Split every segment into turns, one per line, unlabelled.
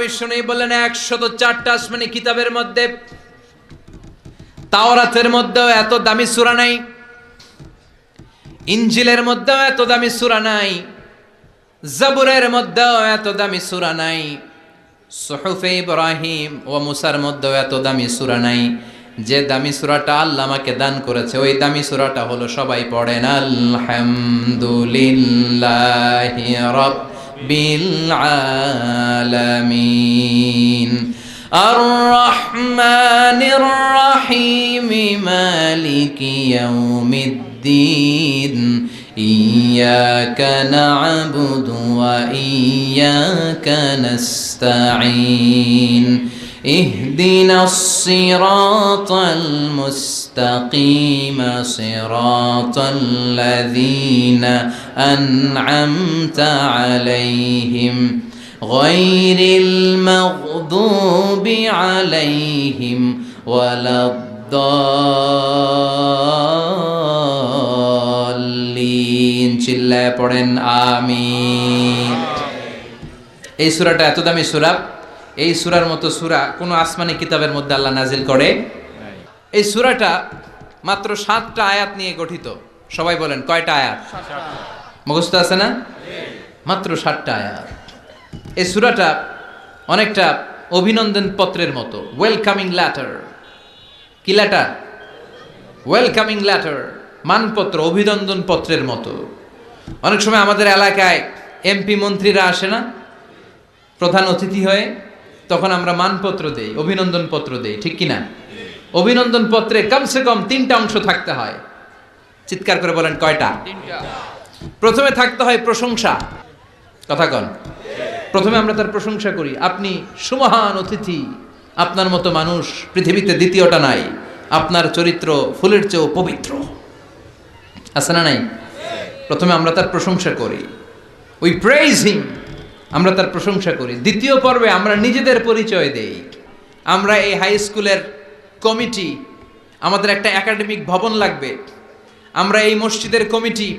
বিশ্বনবী বললেন 104টা আসমানি কিতাবের মধ্যে তাওরাতের মধ্যেও এত দামি সূরা নাই, ইনজিলের মধ্যেও এত দামি সূরা নাই, জাবুরের মধ্যেও এত দামি সূরা নাই, সুহুফে ইব্রাহিম ও মুসার মধ্যেও এত দামি সূরা নাই। যে দামি সূরাটা আল্লাহ আমাকে দান করেছে ওই দামি সূরাটা হলো, সবাই পড়েন, আলহামদুলিল্লাহি রাব্বিল আলামিন আর রহমানির রহিম মালিকি ইয়াউমিদ্দিন ইয়্যাকা না'বুদু ওয়া ইয়্যাকা নাস্তাঈন ইহদিনাস সিরাতাল মুস্তাকিম সিরাতাল লাযীনা আন'আমতা আলাইহিম গায়রিল মাগদুবি আলাইহিম ওয়ালাদ-দাল্লিন। চিল্লায়ে পড়েন আমিন। এই সূরাটা এত দামি সূরা, এই সূরার মতো সূরা কোনো আসমানি কিতাবের মধ্যে আল্লাহ নাজিল করে। এই সূরাটা মাত্র 7টা আয়াত নিয়ে গঠিত। সবাই বলেন কয়টা আয়াত? মুখস্থ আছে না? মাত্র 7টা আয়াত। এই সূরাটা অনেকটা অভিনন্দন পত্রের মতো, ওয়েলকামিং লেটার। কি লেটার? ওয়েলকামিং লেটার, মানপত্র, অভিনন্দন পত্রের মতো। অনেক সময় আমাদের এলাকায় এমপি মন্ত্রীরা আসে না প্রধান অতিথি হয়ে, তখন আমরা মানপত্র দেই, অভিনন্দন পত্র দেই, ঠিক কিনা? অভিনন্দন পত্রে কমসে কম 3টা অংশ থাকতে হয়। চিৎকার করে বলেন কয়টা? 3টা। প্রথমে থাকতে হয় প্রশংসা। কথা কন। প্রথমে আমরা তার প্রশংসা করি, আপনি সুমহান অতিথি, আপনার মতো মানুষ পৃথিবীতে দ্বিতীয়টা নাই, আপনার চরিত্র ফুলের চেয়েও পবিত্র। আছে না নাই? প্রথমে আমরা তার প্রশংসা করি, উই প্রেইজ হিম, আমরা তার প্রশংসা করি। দ্বিতীয় পর্বে আমরা নিজেদের পরিচয় দেই। আমরা এই হাই স্কুলের কমিটি, আমাদের একটা একাডেমিক ভবন লাগবে, আমরা এই মসজিদের কমিটি,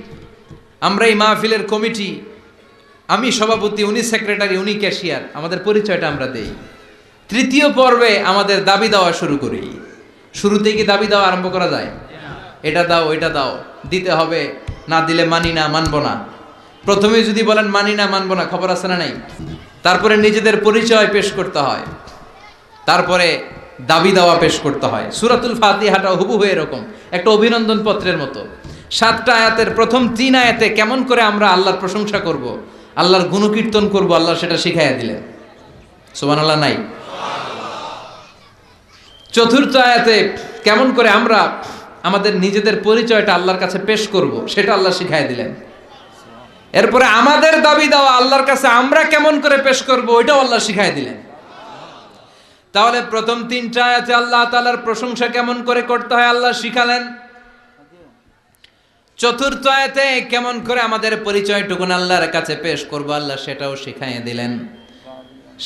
আমরা এই মাহফিলের কমিটি, আমি সভাপতি, উনি সেক্রেটারি, উনি ক্যাশিয়ার, আমাদের পরিচয়টা আমরা দেই। তৃতীয় পর্বে আমাদের দাবি দেওয়া শুরু করি। শুরুতেই কি দাবি দেওয়া আরম্ভ করা যায়? এটা দাও, ওইটা দাও, দিতে হবে, না দিলে মানি না, মানবো না। প্রথমে যদি বলেন মানি না, মানবো না, খবর আছে না নাই? তারপরে নিজেদের পরিচয় পেশ করতে হয়, তারপরে দাবি দেওয়া পেশ করতে হয়। সূরাতুল ফাতিহাটা হুবহু এরকম একটা অভিনন্দন পত্রের মতো। 7টা আয়াতের প্রথম 3 আয়াতে কেমন করে আমরা আল্লাহর প্রশংসা করব, আল্লাহর গুণকীর্তন করব, আল্লাহ সেটা শিখাইয়া দিলেন। সুবহানাল্লাহ নাই? চতুর্থ আয়াতে কেমন করে আমরা আমাদের নিজেদের পরিচয়টা আল্লাহর কাছে পেশ করব সেটা আল্লাহ শিখাইয়া দিলেন। এরপরে আমাদের দাবি দেওয়া আল্লাহর কাছে আমরা কেমন করে পেশ করব ওইটাও আল্লাহ শিখাইয়া দিলেন। তাহলে প্রথম 3টা আয়াতে আল্লাহ তাআলার প্রশংসা কেমন করে করতে হয় আল্লাহ শিখালেন। চতুর্থ আয়াতে কেমন করে আমাদের পরিচয়টুকু আল্লাহর কাছে পেশ করব আল্লাহ সেটাও শিখাইয়ে দিলেন।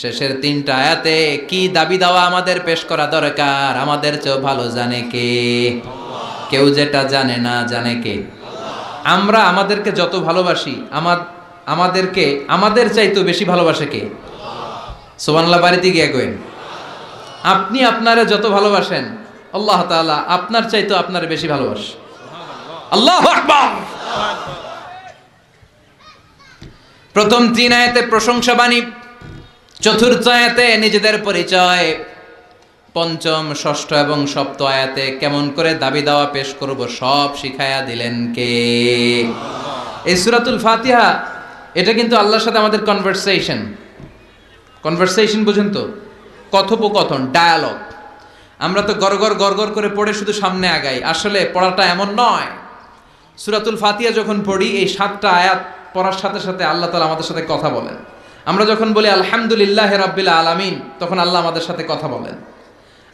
শেষের 3টা আয়াতে কি দাবি দেওয়া আমাদের পেশ করা দরকার আমাদের চেয়ে ভালো জানে কে? কেউ যেটা জানে না জানে কে? আমরা আমাদেরকে যত ভালোবাসি, আমাদেরকে আমাদের চাইতেও বেশি ভালোবাসে কে? সুবহানাল্লাহ। বাড়িতে গিয়ে কইন, আপনি আপনারে যত ভালোবাসেন আল্লাহ তাআলা আপনার চাইতেও আপনারে বেশি ভালোবাসে। আল্লাহু আকবার। প্রথম 3 আয়াতে প্রশংসা বাণী, চতুর্থ আয়াতে নিজেদের পরিচয়, পঞ্চম, ষষ্ঠ এবং সপ্তম আয়াতে কেমন করে দাবি দাওয়া পেশ করব সব শিখায়া দিলেন কে? এই সূরাতুল ফাতিহা এটা কিন্তু আল্লাহর সাথে আমাদের কনভারসেশন বুঝেন তো, কথোপকথন, ডায়ালগ। আমরা তো গড়গড় করে পড়ে শুধু সামনে আগাই, আসলে পড়াটা এমন নয়। সূরাতুল ফাতিহা যখন পড়ি এই 7টা আয়াত পড়ার সাথে সাথে আল্লাহ তাআলা আমাদের সাথে কথা বলেন। আমরা যখন বলি আলহামদুলিল্লাহি রাব্বিল আলামিন তখন আল্লাহ আমাদের সাথে কথা বলেন।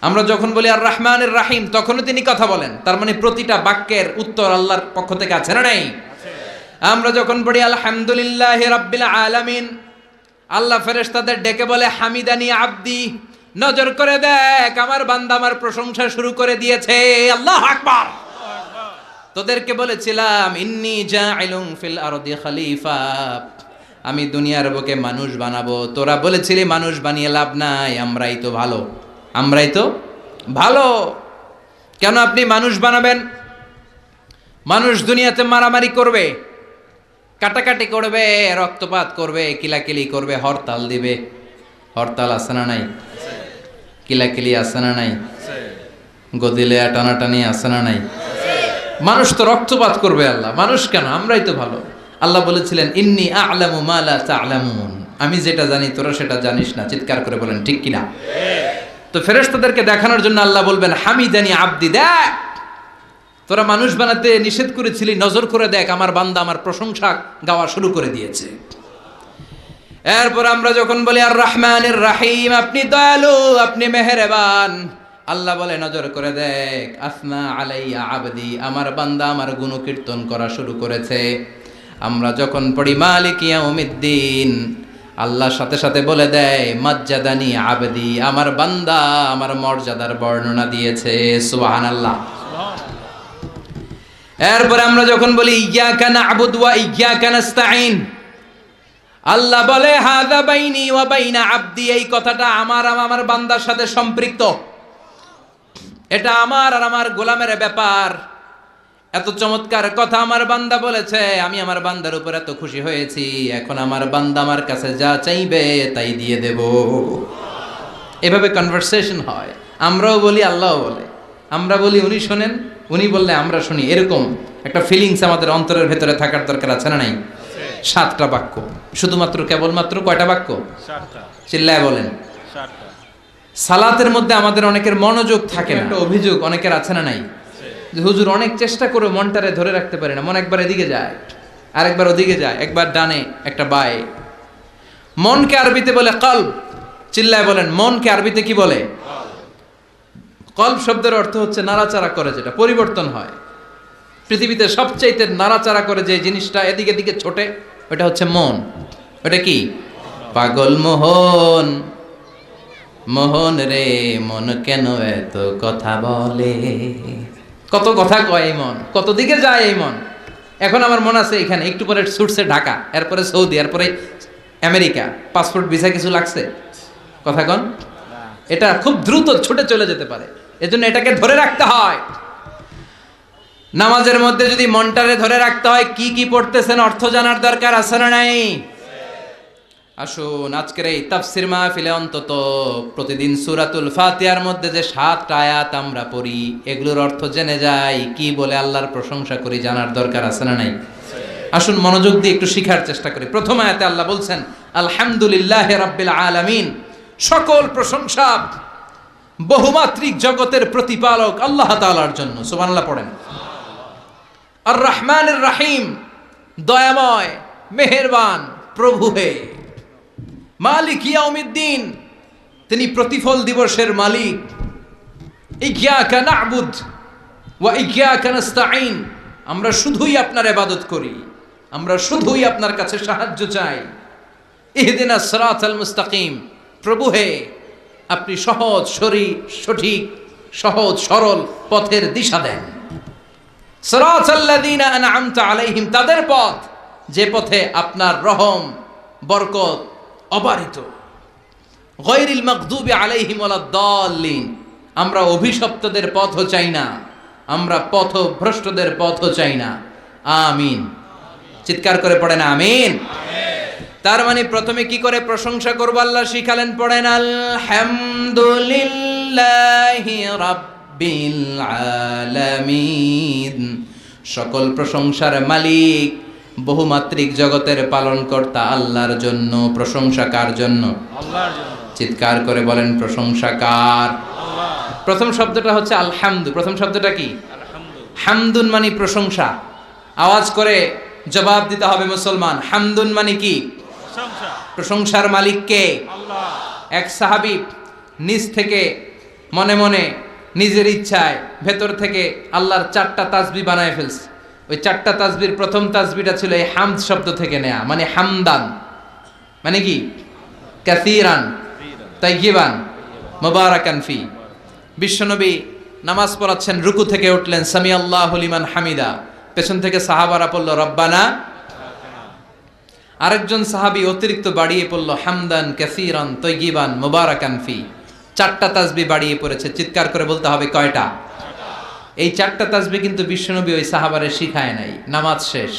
আমরা যখন বলি আর রহমানির রহিম তখনও তিনি কথা বলেন। তার মানে প্রতিটা বাক্যের উত্তর আল্লাহর পক্ষ থেকে আছে না নাই? আমরা যখন পড়ি আলহামদুলিল্লাহি রাব্বিল আলামিন, আল্লাহ ফেরেশতাদের ডেকে বলে হামিদানি আব্দি, নজর করে দেখ আমার বান্দা আমার প্রশংসা শুরু করে দিয়েছে। আল্লাহু আকবার। তোদেরকে বলেছিলাম ইন্নী জাইলুন ফিল আরদি খলিফা, আমি দুনিয়ার বুকে মানুষ বানাবো। তোরা বলেছিলি মানুষ বানিয়ে লাভ নাই, আমরাই তো ভালো, আমরাই তো ভালো। কেন আপনি মানুষ বানাবেন? মানুষ দুনিয়াতে মারামারি করবে, কাটাকাটি করবে, রক্তপাত করবে, কিলাকিলি করবে, হরতাল দিবে। হরতাল আছে না নাই? কিলাকিলি আছে না নাই? গদিলে টানাটানি আছে না নাই? মানুষ তো রক্তপাত করবে। আল্লাহ মানুষ কেন, আমরাই তো ভালো। আল্লাহ বলেছিলেন ইন্নী আ'লামু মা লা তা'লামুন, আমি যেটা জানি তোরা সেটা জানিস না। চিৎকার করে বলেন ঠিক কিনা? তো ফেরেশতাদেরকে দেখানোর জন্য আল্লাহ বলবেন হামিদানি আব্দি, দেখ তোরা মানুষ বানাতে নিষেধ করেছিলি, নজর করে দেখ আমার বান্দা আমার প্রশংসা গাওয়া শুরু করে দিয়েছে। এরপর আমরা যখন বলি আর রহমানির রাহিম, আপনি দয়ালু, আপনি মেহেরবান, আল্লাহ বলে নজর করে দেখ আসনা আলাইয়া আবদি, আমার বান্দা আমার গুণকীর্তন করা শুরু করেছে। আমরা যখন পড়ি মালিক ইয়াউমিদ্দিন, আল্লাহ সাথে সাথে বলে দেয় মাজ্জাদানি আবদি, আমার বান্দা আমার মর্যাদার বর্ণনা দিয়েছে। সুবহানাল্লাহ। এরপর আমরা যখন বলি ইয়্যাকা না'বুদু ওয়া ইয়্যাকা নাস্তাঈন, আল্লাহ বলে হাযা বাইনি ওয়া বাইনা আবদি, এই কথাটা আমার বান্দার সাথে সম্পৃক্ত, এটা আমার আর আমার গোলামের ব্যাপার। এত চমৎকার কথা আমার বান্দা বলেছে, আমি আমার বান্দার উপর এত খুশি হয়েছি, এখন আমার বান্দা আমার কাছে যা চাইবে তাই দিয়ে দেব। এভাবে কনভারসেশন হয়। আমরাও বলি, আল্লাহও বলে, আমরা বলি উনি শোনেন, উনি বললে আমরা শুনি। এরকম একটা ফিলিংস আমাদের অন্তরের ভেতরে থাকার দরকার আছে না নাই? 7টা বাক্য, শুধুমাত্র কেবলমাত্র কয়টা বাক্য? 7টা। চিল্লায় বলেন। 7টা। সালাতের মধ্যে আমাদের অনেকের মনোযোগ থাকে না। একটা অভিযোগ অনেকের আছে না নাই? যে হুজুর অনেক চেষ্টা করে মনটারে ধরে রাখতে পারে না, মন একবার এদিকে যায়, আরেকবার ওদিকে যায়, একবার ডানে একটা বায়ে। মনকে আরবিতে বলে কলব। চিল্লায় বলেন মনকে আরবিতে কি বলে? কলব শব্দের অর্থ হচ্ছে নাড়াচাড়া করে, যেটা পরিবর্তন হয়। পৃথিবীতে সবচাইতে নাড়াচাড়া করে যে জিনিসটা এদিকে দিকে ছোটে, ওটা হচ্ছে মন। ওটা কি? পাগল মোহন, মোহন রে মন কেন এত কথা বলে। কত কথা কয় এই মন, কত দিকে যায় এই মন। এখন আমার মন আছে এখানে, একটু পরে ছুটছে ঢাকা, এরপরে সৌদি, এরপরে আমেরিকা। পাসপোর্ট ভিসা কিছু লাগছে? কথা কন। এটা খুব দ্রুত ছুটে চলে যেতে পারে, এজন্য এটাকে ধরে রাখতে হয়। নামাজের মধ্যে যদি মনটারে ধরে রাখতে হয়, কি কি পড়তেছেন অর্থ জানার দরকার আছে না নাই? আসুন আজকের এই তাফসির মাহফিলে অন্তত প্রতিদিন সূরাতুল ফাতিহার মধ্যে যে 7টা আয়াত আমরা পড়ি, এগুলোর অর্থ জেনে যাই, কি বলে আল্লাহর প্রশংসা করি, জানার দরকার আছে না নাই? আসুন মনোযোগ দিয়ে একটু শিখার চেষ্টা করি। প্রথম আয়াতে আল্লাহ বলছেন আলহামদুলিল্লাহি রাব্বিল আলামিন, সকল প্রশংসা বহুমাত্রিক জগতের প্রতিপালক আল্লাহ তাআলার জন্য। সুবহানাল্লাহ পড়েন। আর রহমানির রাহিম, দয়াময় মেহেরবান প্রভু হে। মালিক ইয়াউমিদ্দিন, তিনি প্রতিফল দিবসের মালিক। ইয়্যাকা না'বুদ ওয়া ইয়্যাকা নাস্তাঈন, আমরা শুধুই আপনার ইবাদত করি, আমরা শুধুই আপনার কাছে সাহায্য চাই। ইহদিনাস সিরাতাল মুস্তাকিম, প্রভু হে আপনি সহজ সঠিক সহজ সরল পথের দিশা দেন। সিরাতাল্লাযীনা আন'আমতা আলাইহিম, তাদের পথ যে পথে আপনার রহম বরকত অবারিত। গায়রিল মাগদুবি আলাইহিম ওয়ালাদ-দাল্লিন, আমরা অভিশপ্তদের পথও চাই না, আমরা পথভ্রষ্টদের পথও চাই না। আমিন। চিৎকার করে পড়েন আমিন। তার মানে প্রথমে কি করে প্রশংসা করব আল্লাহ শিখালেন, পড়েন আলহামদুলিল্লাহি রাব্বিল আলামিন, সকল প্রশংসার মালিক বহুমাত্রিক জগতের পালনকর্তা আল্লাহর জন্য। প্রশংসা কার জন্য? আল্লাহর জন্য। চিৎকার করে বলেন প্রশংসা কার? আল্লাহ। প্রথম শব্দটা হচ্ছে আলহামদু। প্রথম শব্দটা কি? হামদুন মানে প্রশংসা। আওয়াজ করে জবাব দিতে হবে মুসলমান, হামদুন মানে কি? প্রশংসা। প্রশংসার মালিক কে? আল্লাহ। এক সাহাবী নিজ থেকে মনে মনে নিজের ইচ্ছায় ভেতর থেকে আল্লাহর 4টা তাসবিহ বানায় ফেলছে। ওই 4টা তাসবির প্রথম তাসবিহটা ছিল এই হামদ শব্দ থেকে নেয়া, মানে হামদান মানে কি? কাসীরান তাইয়িবান মুবারাকান ফি। বিশ্বনবী নামাজ পড়াচ্ছেন, রুকু থেকে উঠলেন, সামি আল্লাহু লিমান হামিদা, পেছন থেকে সাহাবারা পড়ল রব্বানা। আরেকজন সাহাবী অতিরিক্ত বাড়িয়ে পড়ল, হামদান কাসীরান তাইয়িবান মুবারাকান ফি। 4টা তাসবিহ বাড়িয়ে পড়েছে, চিৎকার করে বলতে হবে কয়টা? এই 4টা তাসবিহ কিন্তু বিশ্বনবী ওই সাহাবারে শিখায় নাই। নামাজ শেষ,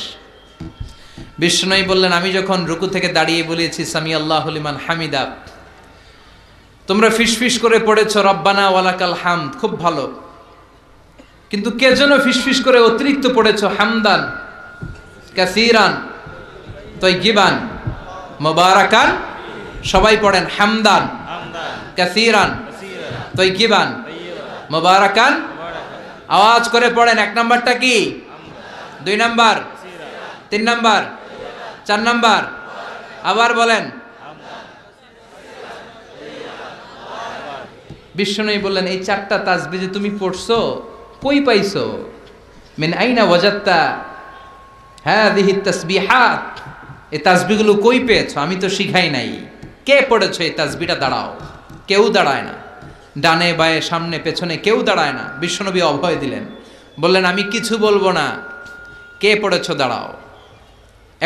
বিশ্বনবী বললেন, আমি যখন রুকু থেকে দাঁড়িয়ে বলেছি সামি আল্লাহু লিমান হামিদা, তোমরা ফিসফিস করে পড়েছ রব্বানা ওয়ালাকাল হামদ, খুব ভালো, কিন্তু কে যেন ফিসফিস করে অতিরিক্ত পড়েছ হামদান কাসীরান তাইয়িবান মুবারাকান। সবাই পড়েন হামদান কাসীরান তাইয়িবান মুবারাকান। আওয়াজ করে পড়েন। 1 নাম্বারটা কি? 2 নাম্বার, 3 নাম্বার, 4 নাম্বার। আবার বলেন। বিশ্বনবী বললেন, এই 4টা তাসবিহ যে তুমি পড়ছো কই পাইছো? মিন আইনা ওয়াজাত্তা হাযিহি তাসবিহাত, এই তাসবিহগুলো কই পেয়েছো? আমি তো শিখাই নাই। কে পড়েছো এই তাসবিহটা? দাঁড়াও। কেউ দাঁড়ায় না, ডানে বায়ে সামনে পেছনে কেউ দাঁড়ায় না। বিশ্বনবী অভয় দিলেন, বললেন, আমি কিছু বলবো না, কে পড়েছো দাঁড়াও।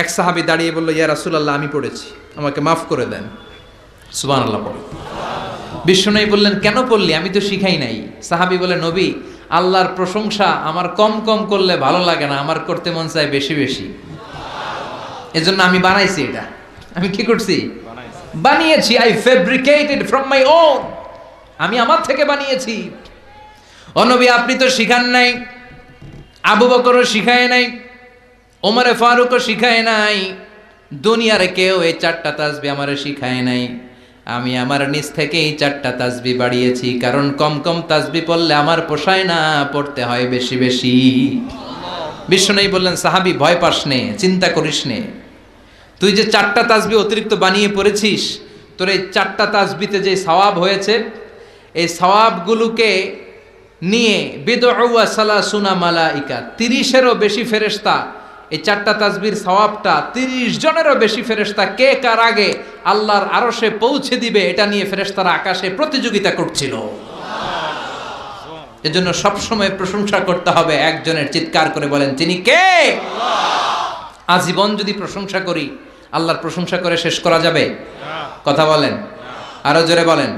এক সাহাবী দাঁড়িয়ে বলল, ইয়া রাসূলুল্লাহ, আমি পড়েছি, আমাকে মাফ করে দেন। সুবহানাল্লাহ পড়ো। বিশ্বনবী বললেন, কেন পড়লি? আমি তো শিখাই নাই। সাহাবী বলে, নবী, আল্লাহর প্রশংসা আমার কম কম করলে ভালো লাগে না, আমার করতে মন চায় বেশি বেশি, এজন্য আমি বানাইছি এটা। আমি কি করছি? বানিয়েছি। I fabricated from my own, আমি আমার থেকে বানিয়েছি। ও নবী, আপনি তো শিখান নাই, আবু বকরও শিখায় নাই, ওমরে ফারুকও শিখায় নাই, দুনিয়ার কেউ এই 4টা তাসবিহ আমারে শিখায় নাই। আমি আমার নিজ থেকে এই 4টা তাসবিহ বাড়িয়েছি, কারণ কম কম তাসবিহ পড়লে আমার পোষায় না, পড়তে হয় বেশি বেশি। বিশ্বনবী বললেন, সাহাবী, ভয় পাস নে, চিন্তা করিস নে, তুই যে 4টা তাসবিহ অতিরিক্ত বানিয়ে পড়েছিস, তোর এই 4টা তাসবিহতে যে সওয়াব হয়েছে, এই সওয়াবগুলোকে নিয়ে বিদউ ওয়া সালাসুনা মালাইকা, 30-এরও বেশি ফেরেশতা এই 4টা তাসবিহর সওয়াবটা 30 জনেরও বেশি ফেরেশতা কে কার আগে আল্লাহর আরশে পৌঁছে দিবে, এটা নিয়ে ফেরেশতারা আকাশে প্রতিযোগিতা করছিল। এজন্য সবসময় প্রশংসা করতে হবে একজনের। চিৎকার করে বলেন, তিনি কে? আল্লাহ। আজীবন যদি প্রশংসা করি, আল্লাহর প্রশংসা করে শেষ করা যাবে? কথা বলেন, আরো জোরে বলেন।